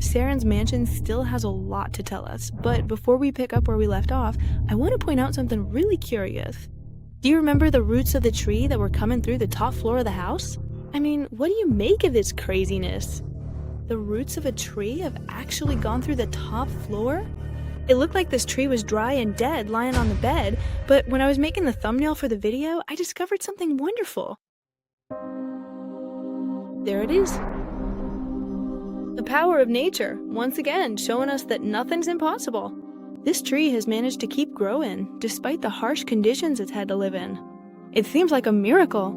Saren's mansion still has a lot to tell us, but before we pick up where we left off, I want to point out something really curious. Do you remember the roots of the tree that were coming through the top floor of the house? I mean, what do you make of this craziness? The roots of a tree have actually gone through the top floor? It looked like this tree was dry and dead lying on the bed, but when I was making the thumbnail for the video, I discovered something wonderful. There it is. The power of nature, once again, showing us that nothing's impossible. This tree has managed to keep growing, despite the harsh conditions it's had to live in. It seems like a miracle.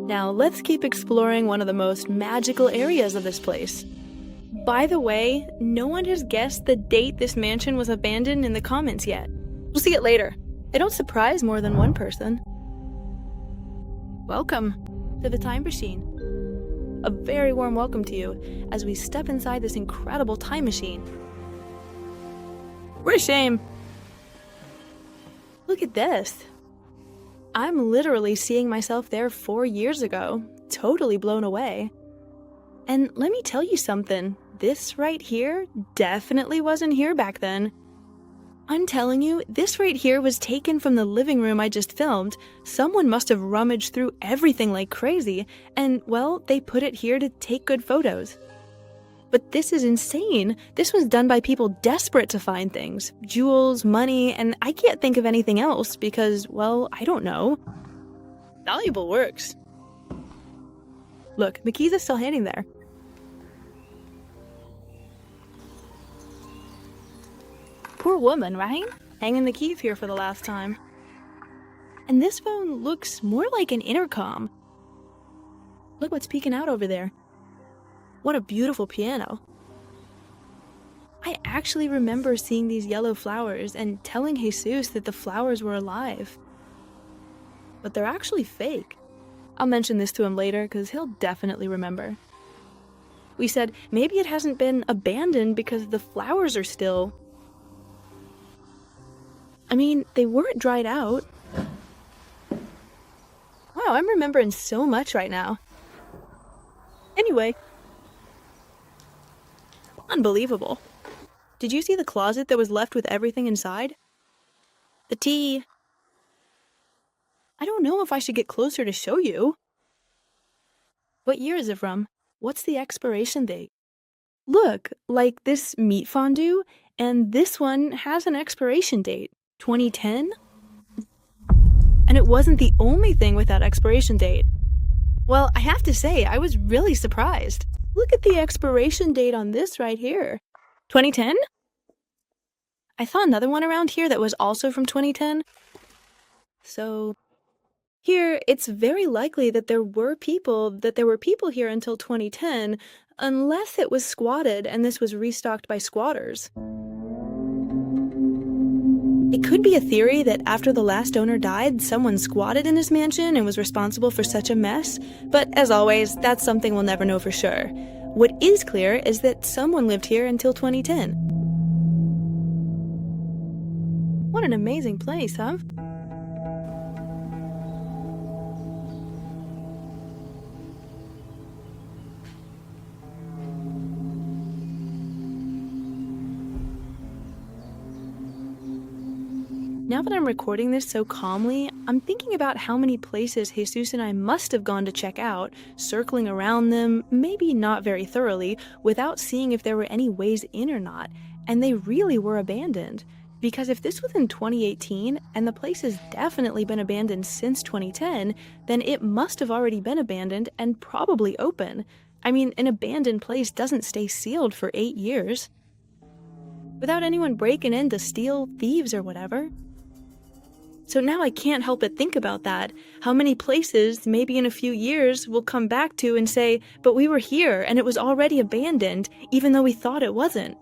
Now let's keep exploring one of the most magical areas of this place. By the way, no one has guessed the date this mansion was abandoned in the comments yet. We'll see it later. It don't surprise more than one person. Welcome to the time machine. A very warm welcome to you as we step inside this incredible time machine. What a shame. Look at this. I'm literally seeing myself there 4 years ago, totally blown away. And let me tell you something, this right here definitely wasn't here back then. I'm telling you, this right here was taken from the living room I just filmed. Someone must have rummaged through everything like crazy, and, well, they put it here to take good photos. But this is insane. This was done by people desperate to find things. Jewels, money, and I can't think of anything else because, well, I don't know. Valuable works. Look, Makiza's still hanging there. Poor woman, right? Hanging the keys here for the last time. And this phone looks more like an intercom. Look what's peeking out over there. What a beautiful piano. I actually remember seeing these yellow flowers and telling Jesus that the flowers were alive. But they're actually fake. I'll mention this to him later because he'll definitely remember. We said maybe it hasn't been abandoned because the flowers are still... I mean, they weren't dried out. Wow, I'm remembering so much right now. Anyway. Unbelievable. Did you see the closet that was left with everything inside? The tea. I don't know if I should get closer to show you. What year is it from? What's the expiration date? Look, like this meat fondue, and this one has an expiration date. 2010? And it wasn't the only thing with that expiration date. Well, I have to say, I was really surprised. Look at the expiration date on this right here. 2010? I saw another one around here that was also from 2010. So, here, it's very likely that there were people here until 2010, unless it was squatted and this was restocked by squatters. It could be a theory that after the last owner died, someone squatted in his mansion and was responsible for such a mess, but as always, that's something we'll never know for sure. What is clear is that someone lived here until 2010. What an amazing place, huh? Now that I'm recording this so calmly, I'm thinking about how many places Jesus and I must have gone to check out, circling around them, maybe not very thoroughly, without seeing if there were any ways in or not, and they really were abandoned. Because if this was in 2018, and the place has definitely been abandoned since 2010, then it must have already been abandoned and probably open. I mean, an abandoned place doesn't stay sealed for 8 years. Without anyone breaking in to steal, thieves or whatever. So now I can't help but think about that. How many places, maybe in a few years, we'll come back to and say, but we were here and it was already abandoned, even though we thought it wasn't.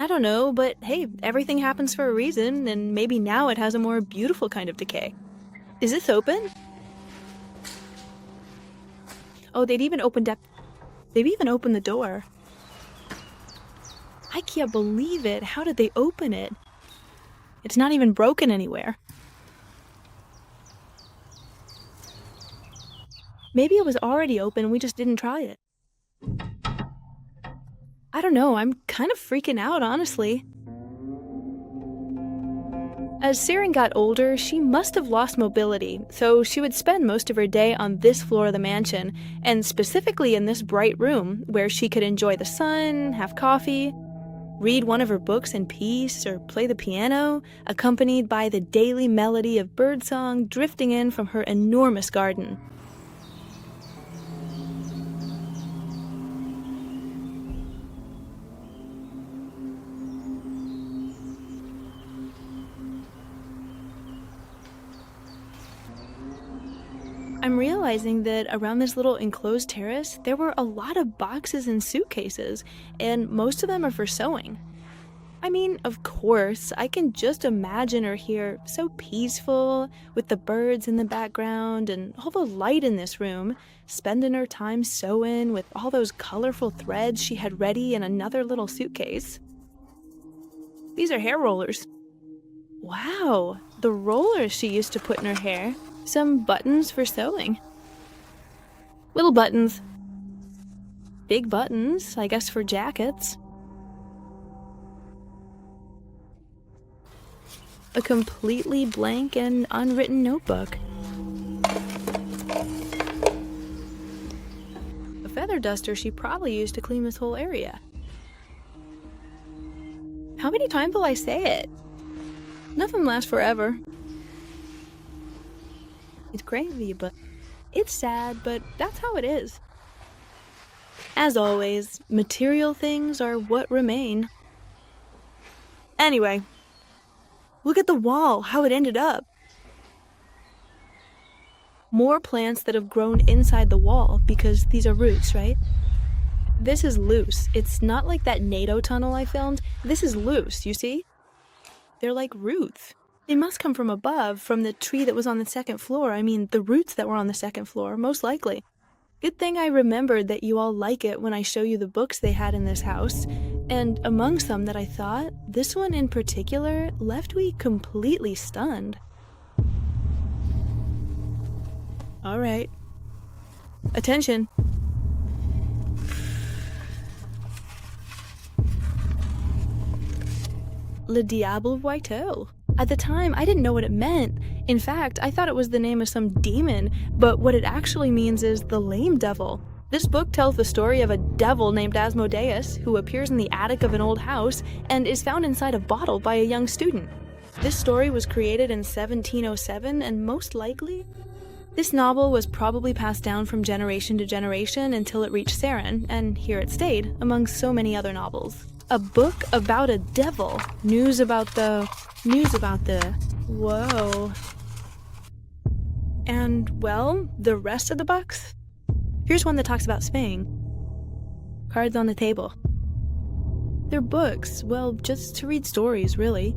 I don't know, but hey, everything happens for a reason, and maybe now it has a more beautiful kind of decay. Is this open? Oh, they've even opened the door. I can't believe it. How did they open it? It's not even broken anywhere. Maybe it was already open and we just didn't try it. I don't know, I'm kind of freaking out, honestly. As Siren got older, she must have lost mobility, so she would spend most of her day on this floor of the mansion, and specifically in this bright room, where she could enjoy the sun, have coffee, read one of her books in peace, or play the piano, accompanied by the daily melody of birdsong drifting in from her enormous garden. I'm realizing that around this little enclosed terrace, there were a lot of boxes and suitcases, and most of them are for sewing. I mean, of course, I can just imagine her here, so peaceful, with the birds in the background and all the light in this room, spending her time sewing with all those colorful threads she had ready in another little suitcase. These are hair rollers. Wow, the rollers she used to put in her hair. Some buttons for sewing. Little buttons. Big buttons, I guess, for jackets. A completely blank and unwritten notebook. A feather duster she probably used to clean this whole area. How many times will I say it? Nothing lasts forever. It's crazy, but it's sad, but that's how it is. As always, material things are what remain. Anyway, look at the wall, how it ended up. More plants that have grown inside the wall, because these are roots, right? This is loose. It's not like that NATO tunnel I filmed. This is loose, you see? They're like roots. They must come from above, from the tree that was on the second floor. I mean, the roots that were on the second floor, most likely. Good thing I remembered that you all like it when I show you the books they had in this house. And among some that I thought, this one in particular left me completely stunned. All right. Attention. Le Diable Whiteau. At the time, I didn't know what it meant. In fact, I thought it was the name of some demon, but what it actually means is the lame devil. This book tells the story of a devil named Asmodeus who appears in the attic of an old house and is found inside a bottle by a young student. This story was created in 1707, and most likely, this novel was probably passed down from generation to generation until it reached Saren, and here it stayed, among so many other novels. A book about a devil. News about the... Whoa. And, well, the rest of the books? Here's one that talks about spaying. Cards on the table. They're books, well, just to read stories, really.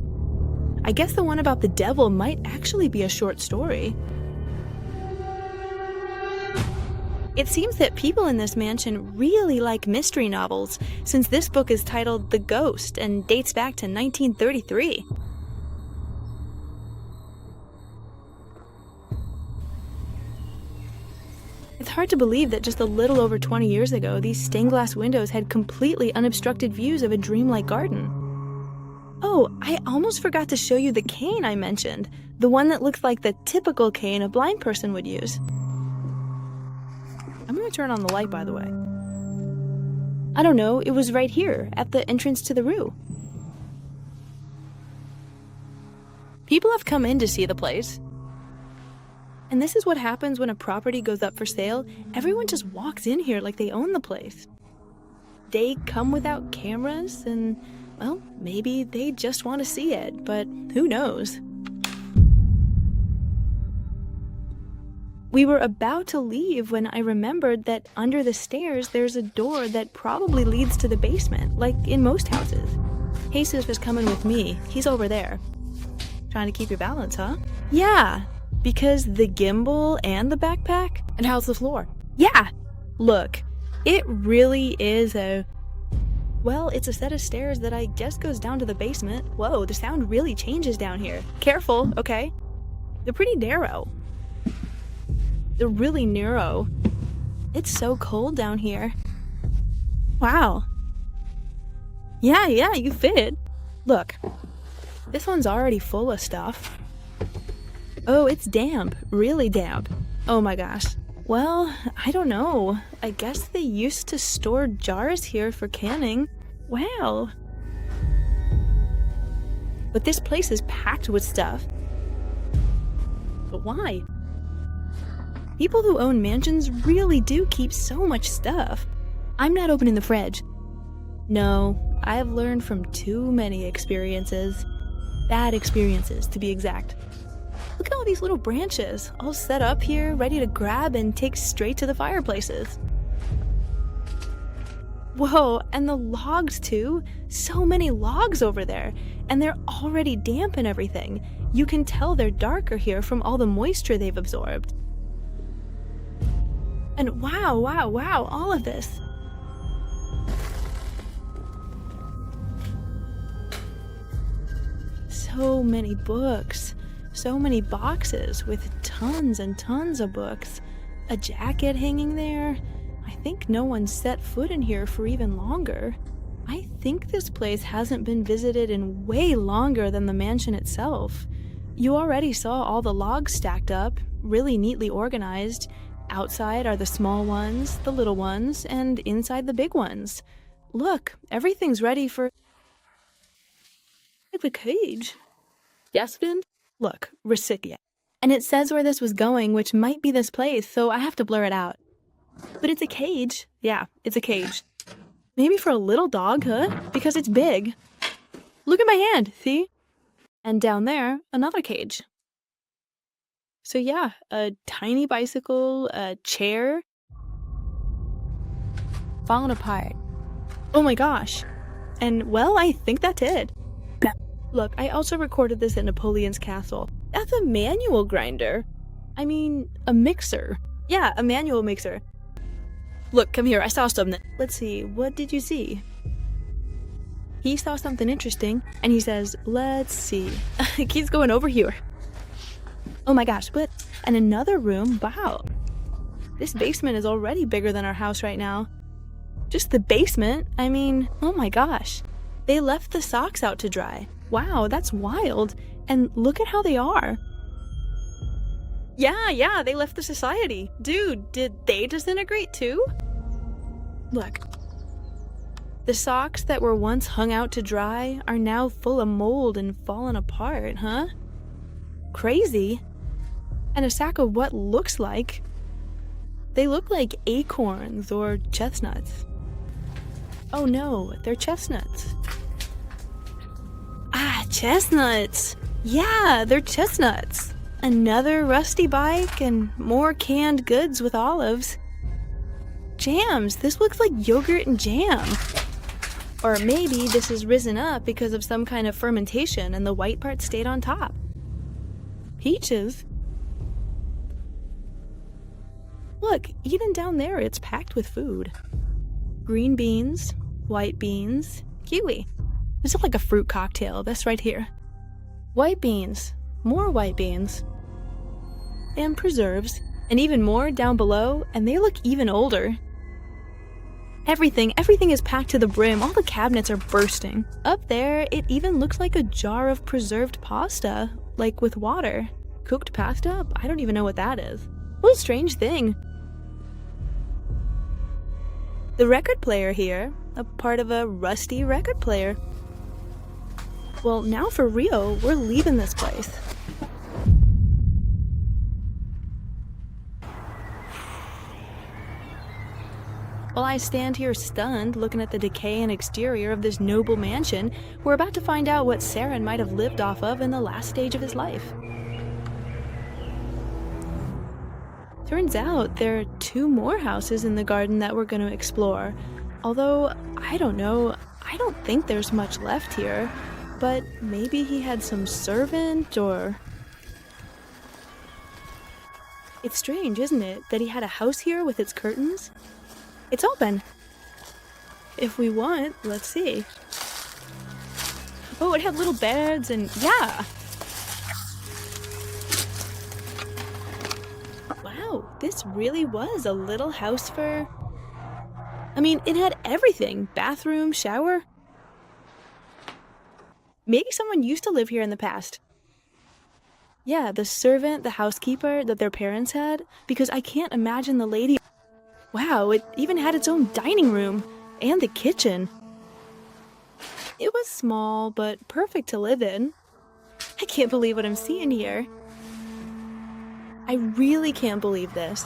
I guess the one about the devil might actually be a short story. It seems that people in this mansion really like mystery novels, since this book is titled The Ghost and dates back to 1933. It's hard to believe that just a little over 20 years ago, these stained glass windows had completely unobstructed views of a dreamlike garden. Oh, I almost forgot to show you the cane I mentioned, the one that looks like the typical cane a blind person would use. I'm gonna turn on the light, by the way. I don't know, it was right here, at the entrance to the Rue. People have come in to see the place. And this is what happens when a property goes up for sale. Everyone just walks in here like they own the place. They come without cameras, and, well, maybe they just want to see it, but who knows? We were about to leave when I remembered that under the stairs there's a door that probably leads to the basement, like in most houses. Jesus is coming with me. He's over there. Trying to keep your balance, huh? Yeah, because the gimbal and the backpack. And how's the floor? Yeah! Look, it really is well, it's a set of stairs that I guess goes down to the basement. Whoa, the sound really changes down here. Careful, okay? They're pretty narrow. They're really narrow. It's so cold down here. Wow. Yeah, you fit. Look, this one's already full of stuff. Oh, it's damp, really damp. Oh my gosh. Well, I don't know. I guess they used to store jars here for canning. Wow. But this place is packed with stuff. But why? People who own mansions really do keep so much stuff. I'm not opening the fridge. No, I've learned from too many experiences. Bad experiences, to be exact. Look at all these little branches, all set up here, ready to grab and take straight to the fireplaces. Whoa, and the logs too. So many logs over there, and they're already damp and everything. You can tell they're darker here from all the moisture they've absorbed. And wow, all of this. So many books, so many boxes with tons and tons of books. A jacket hanging there. I think no one set foot in here for even longer. I think this place hasn't been visited in way longer than the mansion itself. You already saw all the logs stacked up, really neatly organized. Outside are the small ones, the little ones, and inside the big ones. Look, everything's ready for the cage. Yes, Vin? Look, recipient. And it says where this was going, which might be this place, so I have to blur it out. But it's a cage. Yeah, it's a cage. Maybe for a little dog, huh? Because it's big. Look at my hand, see? And down there, another cage. So yeah, a tiny bicycle, a chair. Falling apart. Oh my gosh. And well, I think that's it. Look, I also recorded this at Napoleon's castle. That's a manual grinder. I mean, a mixer. Yeah, a manual mixer. Look, come here, I saw something. Let's see, what did you see? He saw something interesting, and he says, let's see. It keeps going over here. Oh my gosh, but, and another room, wow. This basement is already bigger than our house right now. Just the basement, I mean, oh my gosh. They left the socks out to dry. Wow, that's wild. And look at how they are. Yeah, they left the society. Dude, did they disintegrate too? Look. The socks that were once hung out to dry are now full of mold and fallen apart, huh? Crazy. And a sack of what looks like. They look like acorns or chestnuts. Oh no, they're chestnuts. Ah, chestnuts! Yeah, they're chestnuts. Another rusty bike and more canned goods with olives. Jams, this looks like yogurt and jam. Or maybe this has risen up because of some kind of fermentation and the white part stayed on top. Peaches? Look, even down there it's packed with food. Green beans, white beans, kiwi. This is like a fruit cocktail, this right here. White beans, more white beans. And preserves, and even more down below, and they look even older. Everything is packed to the brim, all the cabinets are bursting. Up there, it even looks like a jar of preserved pasta, like with water. Cooked pasta? I don't even know what that is. What a strange thing. The record player here, a part of a rusty record player. Well, now for real, we're leaving this place. While I stand here stunned, looking at the decay and exterior of this noble mansion, we're about to find out what Saren might have lived off of in the last stage of his life. Turns out there are 2 more houses in the garden that we're going to explore. Although, I don't know, I don't think there's much left here. But maybe he had some servant, or... It's strange, isn't it, that he had a house here with its curtains? It's open. If we want, let's see. Oh, it had little beds and... yeah! Wow, this really was a little house for... I mean, it had everything. Bathroom, shower. Maybe someone used to live here in the past. Yeah, the servant, the housekeeper that their parents had, because I can't imagine the lady... Wow, it even had its own dining room, and the kitchen. It was small, but perfect to live in. I can't believe what I'm seeing here. I really can't believe this.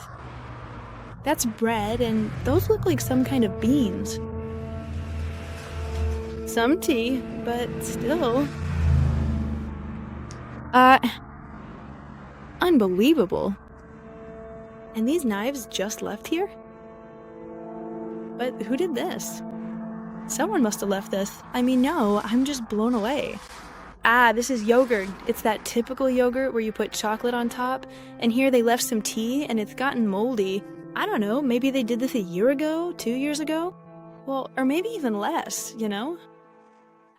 That's bread, and those look like some kind of beans. Some tea, but still. Unbelievable. And these knives just left here? But who did this? Someone must have left this. I mean, no, I'm just blown away. Ah, this is yogurt. It's that typical yogurt where you put chocolate on top, and here they left some tea and it's gotten moldy. I don't know, maybe they did this a year ago, 2 years ago? Well, or maybe even less, you know?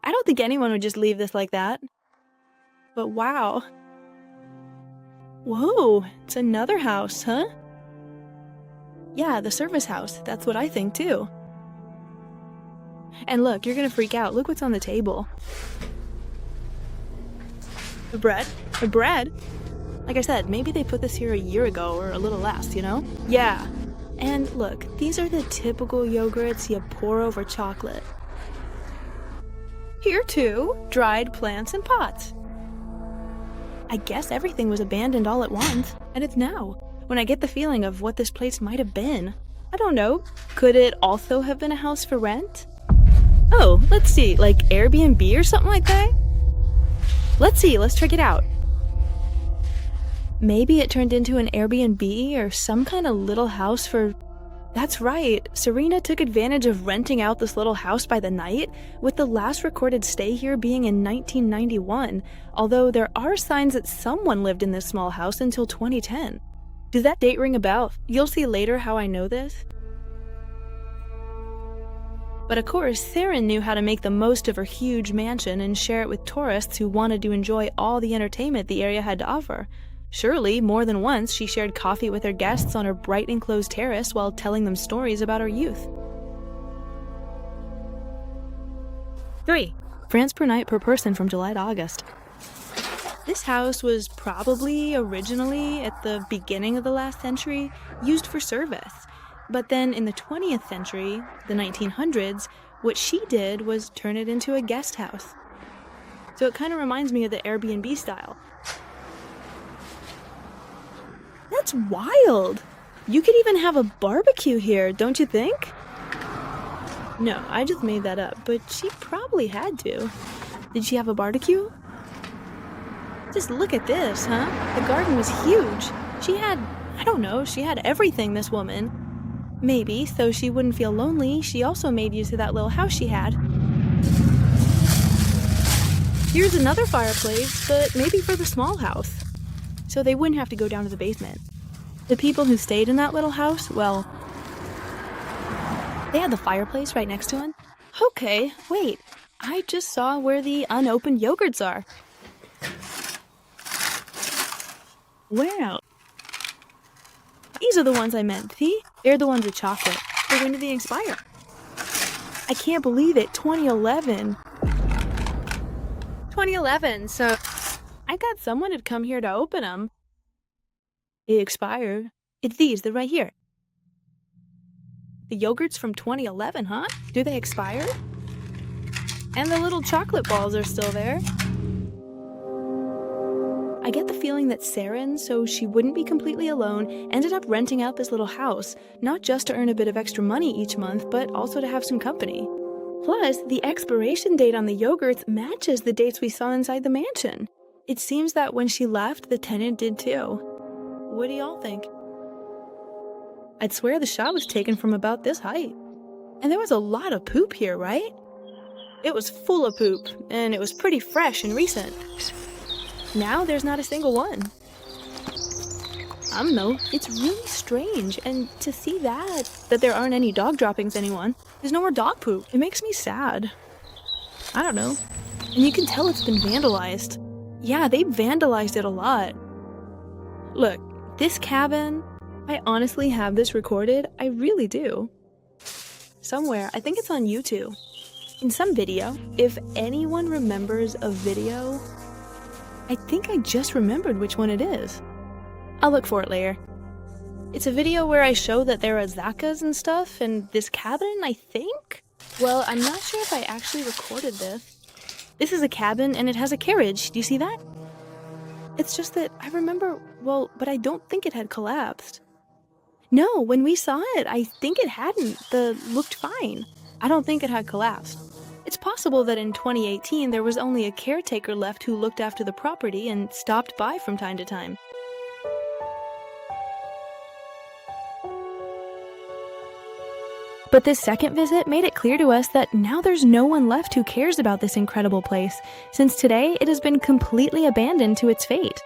I don't think anyone would just leave this like that. But wow. Whoa, it's another house, huh? Yeah, the service house. That's what I think too. And look, you're gonna freak out. Look what's on the table. The bread? The bread? Like I said, maybe they put this here a year ago or a little less, you know? Yeah. And look, these are the typical yogurts you pour over chocolate. Here too, dried plants and pots. I guess everything was abandoned all at once, and it's now, when I get the feeling of what this place might have been. I don't know. Could it also have been a house for rent? Oh, let's see, like Airbnb or something like that? Let's see, let's check it out. Maybe it turned into an Airbnb or some kind of little house for... That's right, Serena took advantage of renting out this little house by the night, with the last recorded stay here being in 1991, although there are signs that someone lived in this small house until 2010. Does that date ring a bell? You'll see later how I know this. But of course, Theron knew how to make the most of her huge mansion and share it with tourists who wanted to enjoy all the entertainment the area had to offer. Surely, more than once, she shared coffee with her guests on her bright enclosed terrace while telling them stories about her youth. 3. France per night per person from July to August. This house was probably originally, at the beginning of the last century, used for service. But then in the 20th century, the 1900s, what she did was turn it into a guest house. So it kind of reminds me of the Airbnb style. That's wild! You could even have a barbecue here, don't you think? No, I just made that up, but she probably had to. Did she have a barbecue? Just look at this, huh? The garden was huge. She had, I don't know, she had everything, this woman. Maybe, so she wouldn't feel lonely, she also made use of that little house she had. Here's another fireplace, but maybe for the small house. So they wouldn't have to go down to the basement. The people who stayed in that little house, well, they had the fireplace right next to it. Okay, wait, I just saw where the unopened yogurts are. Wow. These are the ones I meant, see? They're the ones with chocolate. But when did they expire? I can't believe it, 2011. 2011, so I thought someone had come here to open them. They expired. It's these, they're right here. The yogurts from 2011, huh? Do they expire? And the little chocolate balls are still there. I get the feeling that Saren, so she wouldn't be completely alone, ended up renting out this little house, not just to earn a bit of extra money each month, but also to have some company. Plus, the expiration date on the yogurts matches the dates we saw inside the mansion. It seems that when she left, the tenant did too. What do y'all think? I'd swear the shot was taken from about this height. And there was a lot of poop here, right? It was full of poop, and it was pretty fresh and recent. Now there's not a single one. I don't know, it's really strange, and to see that there aren't any dog droppings anyone. There's no more dog poop. It makes me sad. I don't know. And you can tell it's been vandalized. Yeah, they vandalized it a lot. Look, this cabin, I honestly have this recorded, I really do. Somewhere, I think it's on YouTube. In some video, if anyone remembers a video, I think I just remembered which one it is. I'll look for it later. It's a video where I show that there are zakas and stuff, and this cabin, I think? Well, I'm not sure if I actually recorded this. This is a cabin, and it has a carriage. Do you see that? It's just that I remember, well, but I don't think it had collapsed. No, when we saw it, I think it hadn't. Looked fine. I don't think it had collapsed. It's possible that in 2018 there was only a caretaker left who looked after the property and stopped by from time to time. But this second visit made it clear to us that now there's no one left who cares about this incredible place, since today it has been completely abandoned to its fate.